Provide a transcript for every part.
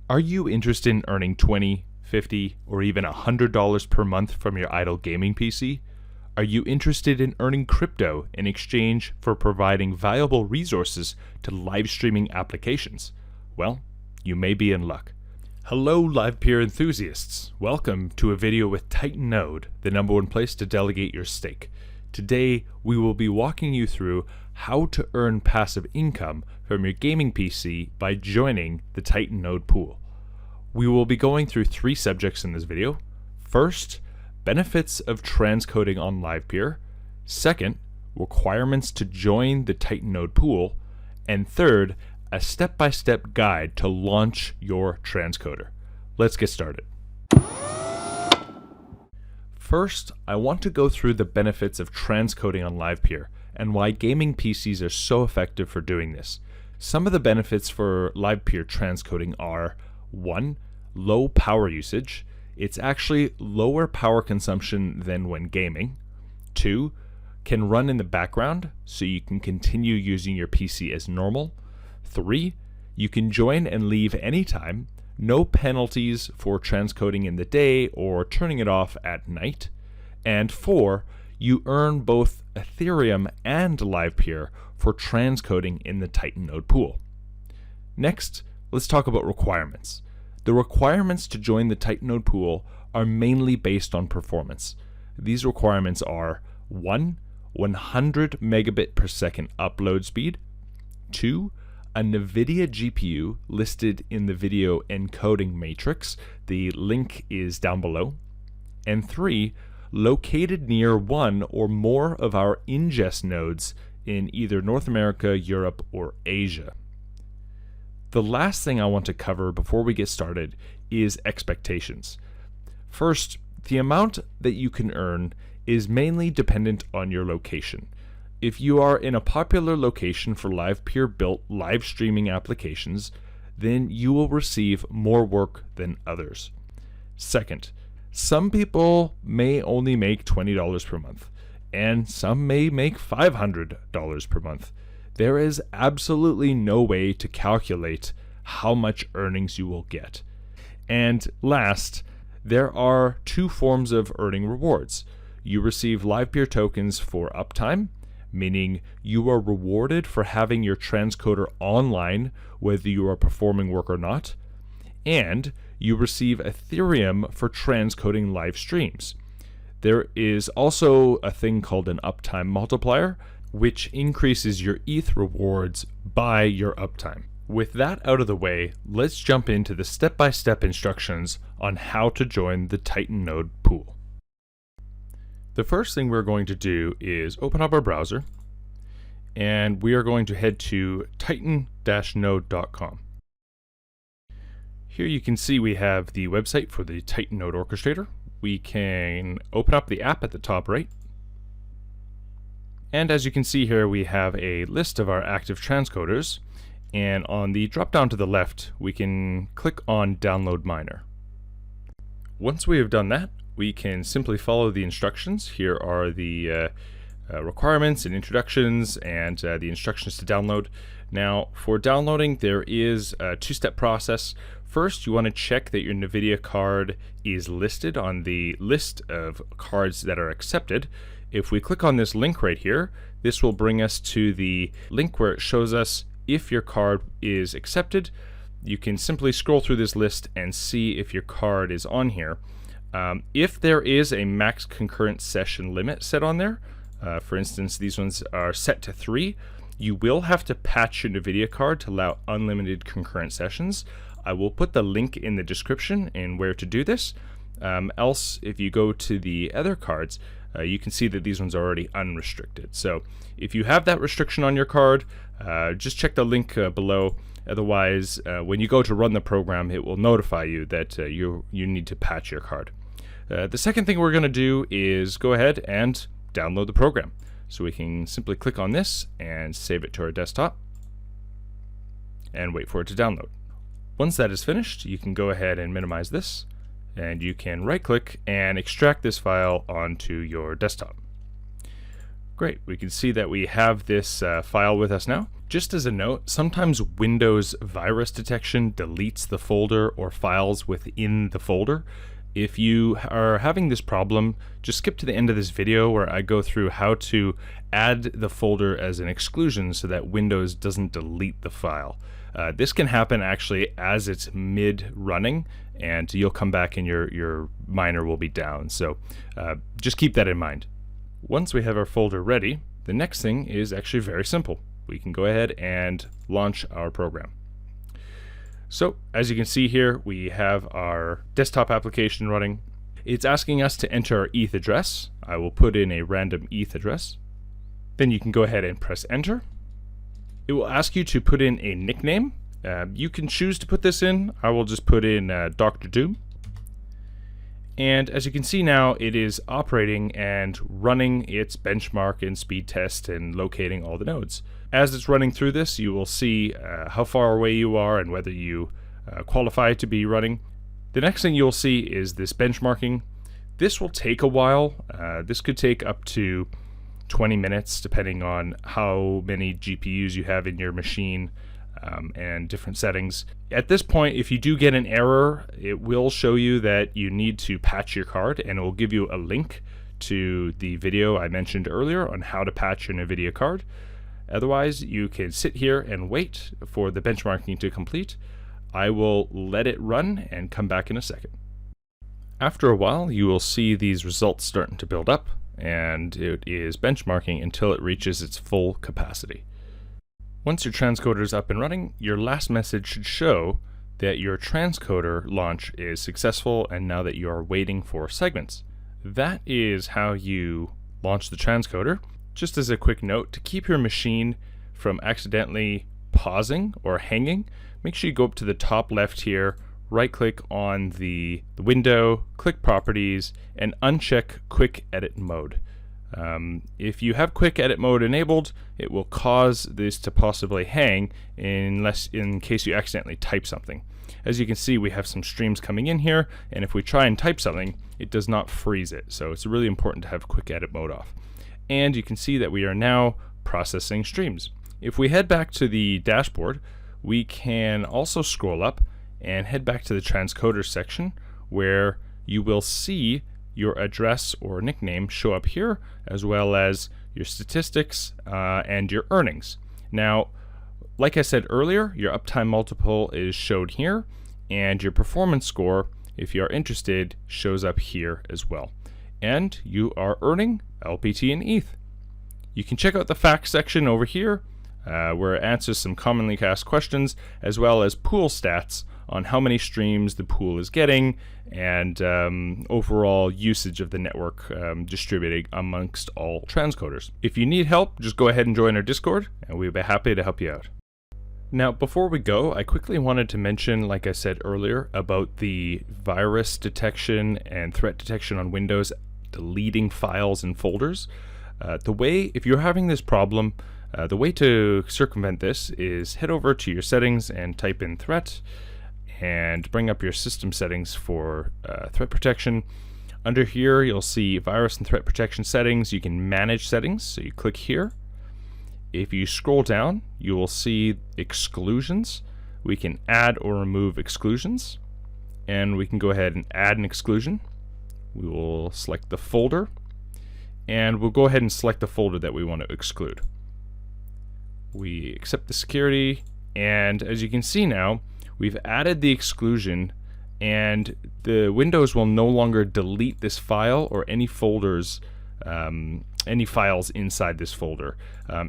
Are you interested in earning $20, $50, or even $100 per month from your idle gaming PC? Are you interested in earning crypto in exchange for providing valuable resources to live streaming applications? Well, you may be in luck. Hello Livepeer enthusiasts, welcome to a video with TitanNode, the #1 place to delegate your stake. Today we will be walking you through how to earn passive income from your gaming PC by joining the TitanNode pool. We will be going through 3 subjects in this video. First, benefits of transcoding on Livepeer. Second, requirements to join the TitanNode pool. And third, a step-by-step guide to launch your transcoder. Let's get started. First, I want to go through the benefits of transcoding on Livepeer and why gaming PCs are so effective for doing this. Some of the benefits for Livepeer transcoding are: 1. Low power usage. It's actually lower power consumption than when gaming. 2. Can run in the background, so you can continue using your PC as normal. 3. You can join and leave anytime. No penalties for transcoding in the day or turning it off at night. And 4. You earn both Ethereum and Livepeer for transcoding in the TitanNode pool. Next, let's talk about requirements. The requirements to join the TitanNode pool are mainly based on performance. These requirements are: 1. 100 megabit per second upload speed. 2. A NVIDIA GPU listed in the video encoding matrix. The link is down below. And 3. Located near one or more of our ingest nodes in either North America, Europe, or Asia. The last thing I want to cover before we get started is expectations. First, the amount that you can earn is mainly dependent on your location. If you are in a popular location for Livepeer built live streaming applications, then you will receive more work than others. Second, some people may only make $20 per month, and some may make $500 per month. There is absolutely no way to calculate how much earnings you will get. And last, there are 2 forms of earning rewards. You receive Livepeer tokens for uptime, meaning you are rewarded for having your transcoder online whether you are performing work or not, and you receive Ethereum for transcoding live streams. There is also a thing called an uptime multiplier, which increases your ETH rewards by your uptime. With that out of the way, let's jump into the step-by-step instructions on how to join the TitanNode pool. The first thing we're going to do is open up our browser, and we are going to head to titan-node.com. Here you can see we have the website for the TitanNode Orchestrator. We can open up the app at the top right. And as you can see here, we have a list of our active transcoders. And on the drop down to the left, we can click on Download Miner. Once we have done that, we can simply follow the instructions. Here are the requirements and introductions and the instructions to download. Now, for downloading, there is a 2-step process. First, you want to check that your NVIDIA card is listed on the list of cards that are accepted. If we click on this link right here, this will bring us to the link where it shows us if your card is accepted. You can simply scroll through this list and see if your card is on here. If there is a max concurrent session limit set on there, for instance, these ones are set to 3, you will have to patch your NVIDIA card to allow unlimited concurrent sessions. I will put the link in the description and where to do this. Else, if you go to the other cards, you can see that these ones are already unrestricted. So if you have that restriction on your card, just check the link below. Otherwise, when you go to run the program, it will notify you that you need to patch your card. The second thing we're going to do is go ahead and download the program. So we can simply click on this and save it to our desktop and wait for it to download. Once that is finished, you can go ahead and minimize this, and you can right-click and extract this file onto your desktop. Great, we can see that we have this file with us now. Just as a note, sometimes Windows virus detection deletes the folder or files within the folder. If you are having this problem, just skip to the end of this video where I go through how to add the folder as an exclusion so that Windows doesn't delete the file. This can happen actually as it's mid-running, and you'll come back and your miner will be down. So just keep that in mind. Once we have our folder ready, the next thing is actually very simple. We can go ahead and launch our program. So as you can see here, we have our desktop application running. It's asking us to enter our ETH address. I will put in a random ETH address. Then you can go ahead and press enter. It will ask you to put in a nickname. You can choose to put this in. I will just put in Dr. Doom. And as you can see now, it is operating and running its benchmark and speed test and locating all the nodes. As it's running through this, you will see how far away you are and whether you qualify to be running. The next thing you'll see is this benchmarking. This will take a while. This could take up to 20 minutes depending on how many GPUs you have in your machine and different settings. At this point, if you do get an error, it will show you that you need to patch your card, and it will give you a link to the video I mentioned earlier on how to patch your NVIDIA card. Otherwise, you can sit here and wait for the benchmarking to complete. I will let it run and come back in a second. After a while, you will see these results starting to build up, and it is benchmarking until it reaches its full capacity. Once your transcoder is up and running, your last message should show that your transcoder launch is successful and now that you are waiting for segments. That is how you launch the transcoder. Just as a quick note, to keep your machine from accidentally pausing or hanging, make sure you go up to the top left here, right click on the window, click properties, and uncheck quick edit mode. If you have quick edit mode enabled, it will cause this to possibly hang in case you accidentally type something. As you can see, we have some streams coming in here, and if we try and type something, it does not freeze it. So it's really important to have quick edit mode off. And you can see that we are now processing streams. If we head back to the dashboard, we can also scroll up and head back to the transcoder section where you will see your address or nickname show up here, as well as your statistics and your earnings. Now, like I said earlier, your uptime multiple is showed here, and your performance score, if you are interested, shows up here as well. And you are earning LPT and ETH. You can check out the facts section over here, where it answers some commonly asked questions, as well as pool stats on how many streams the pool is getting and overall usage of the network distributed amongst all transcoders. If you need help, just go ahead and join our Discord, and we'll be happy to help you out. Now, before we go, I quickly wanted to mention, like I said earlier, about the virus detection and threat detection on Windows, deleting files and folders. If you're having this problem, the way to circumvent this is head over to your settings and type in threat and bring up your system settings for threat protection. Under here, you'll see virus and threat protection settings. You can manage settings, so you click here. If you scroll down, you will see exclusions. We can add or remove exclusions, and we can go ahead and add an exclusion. We will select the folder, and we'll go ahead and select the folder that we want to exclude. We accept the security, and as you can see now, we've added the exclusion, and the Windows will no longer delete this file or any folders, any files inside this folder.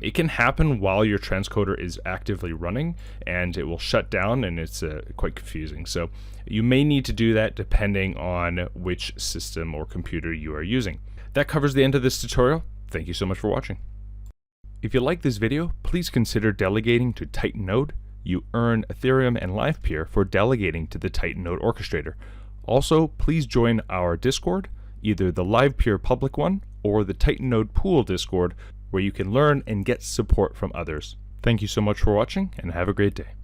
It can happen while your transcoder is actively running, and it will shut down, and it's quite confusing. So you may need to do that depending on which system or computer you are using. That covers the end of this tutorial. Thank you so much for watching. If you like this video, please consider delegating to Titan Node. You earn Ethereum and Livepeer for delegating to the Titan Node Orchestrator. Also, please join our Discord, either the Livepeer public one or the Titan Node Pool Discord, where you can learn and get support from others. Thank you so much for watching, and have a great day.